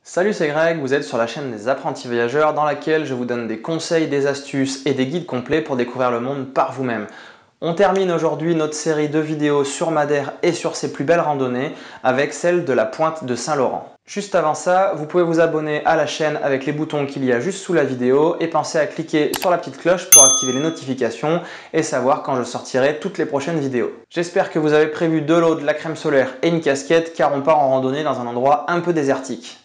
Salut, c'est Greg, vous êtes sur la chaîne des apprentis voyageurs dans laquelle je vous donne des conseils, des astuces et des guides complets pour découvrir le monde par vous-même. On termine aujourd'hui notre série de vidéos sur Madère et sur ses plus belles randonnées avec celle de la pointe de Saint-Laurent. Juste avant ça, vous pouvez vous abonner à la chaîne avec les boutons qu'il y a juste sous la vidéo et pensez à cliquer sur la petite cloche pour activer les notifications et savoir quand je sortirai toutes les prochaines vidéos. J'espère que vous avez prévu de l'eau, de la crème solaire et une casquette car on part en randonnée dans un endroit un peu désertique.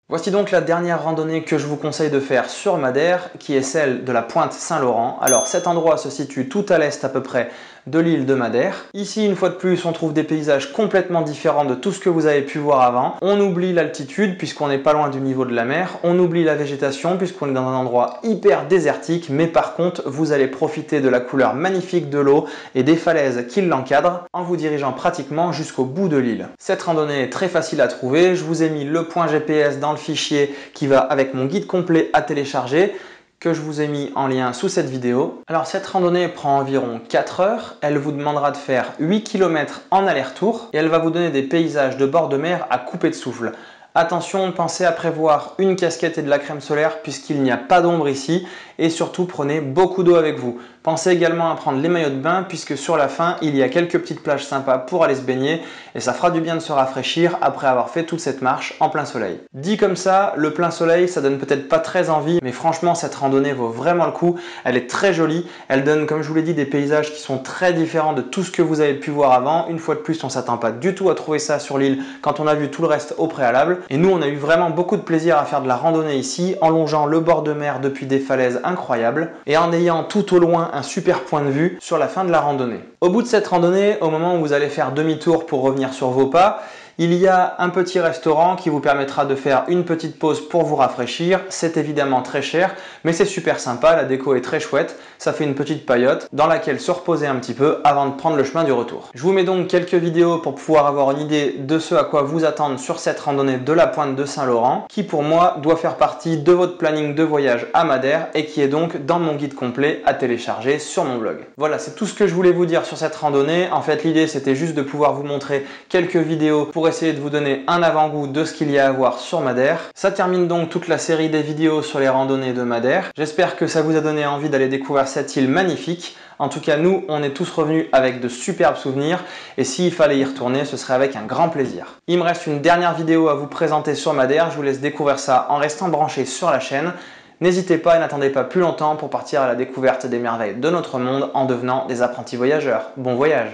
Voici donc la dernière randonnée que je vous conseille de faire sur Madère, qui est celle de la pointe Saint-Laurent. Alors cet endroit se situe tout à l'est à peu près de l'île de Madère. Ici, une fois de plus, on trouve des paysages complètement différents de tout ce que vous avez pu voir avant. On oublie l'altitude puisqu'on n'est pas loin du niveau de la mer. On oublie la végétation puisqu'on est dans un endroit hyper désertique. Mais par contre, vous allez profiter de la couleur magnifique de l'eau et des falaises qui l'encadrent en vous dirigeant pratiquement jusqu'au bout de l'île. Cette randonnée est très facile à trouver. Je vous ai mis le point GPS dans le fichier qui va avec mon guide complet à télécharger que je vous ai mis en lien sous cette vidéo. Alors cette randonnée prend environ 4 heures, elle vous demandera de faire 8 km en aller-retour et elle va vous donner des paysages de bord de mer à couper de souffle. Attention, pensez à prévoir une casquette et de la crème solaire puisqu'il n'y a pas d'ombre ici et surtout prenez beaucoup d'eau avec vous. Pensez également à prendre les maillots de bain puisque sur la fin il y a quelques petites plages sympas pour aller se baigner et ça fera du bien de se rafraîchir après avoir fait toute cette marche en plein soleil. Dit comme ça, le plein soleil ça donne peut-être pas très envie mais franchement cette randonnée vaut vraiment le coup. Elle est très jolie, elle donne comme je vous l'ai dit des paysages qui sont très différents de tout ce que vous avez pu voir avant. Une fois de plus on s'attend pas du tout à trouver ça sur l'île quand on a vu tout le reste au préalable. Et nous, on a eu vraiment beaucoup de plaisir à faire de la randonnée ici, en longeant le bord de mer depuis des falaises incroyables et en ayant tout au loin un super point de vue sur la fin de la randonnée. Au bout de cette randonnée, au moment où vous allez faire demi-tour pour revenir sur vos pas, il y a un petit restaurant qui vous permettra de faire une petite pause pour vous rafraîchir. C'est évidemment très cher, mais c'est super sympa, la déco est très chouette. Ça fait une petite paillote dans laquelle se reposer un petit peu avant de prendre le chemin du retour. Je vous mets donc quelques vidéos pour pouvoir avoir une idée de ce à quoi vous attendre sur cette randonnée de la pointe de Saint-Laurent, qui pour moi doit faire partie de votre planning de voyage à Madère et qui est donc dans mon guide complet à télécharger sur mon blog. Voilà, c'est tout ce que je voulais vous dire sur cette randonnée. En fait, l'idée c'était juste de pouvoir vous montrer quelques vidéos pour essayer de vous donner un avant-goût de ce qu'il y a à voir sur Madère. Ça termine donc toute la série des vidéos sur les randonnées de Madère. J'espère que ça vous a donné envie d'aller découvrir cette île magnifique. En tout cas, nous, on est tous revenus avec de superbes souvenirs et s'il fallait y retourner, ce serait avec un grand plaisir. Il me reste une dernière vidéo à vous présenter sur Madère. Je vous laisse découvrir ça en restant branché sur la chaîne. N'hésitez pas et n'attendez pas plus longtemps pour partir à la découverte des merveilles de notre monde en devenant des apprentis voyageurs. Bon voyage!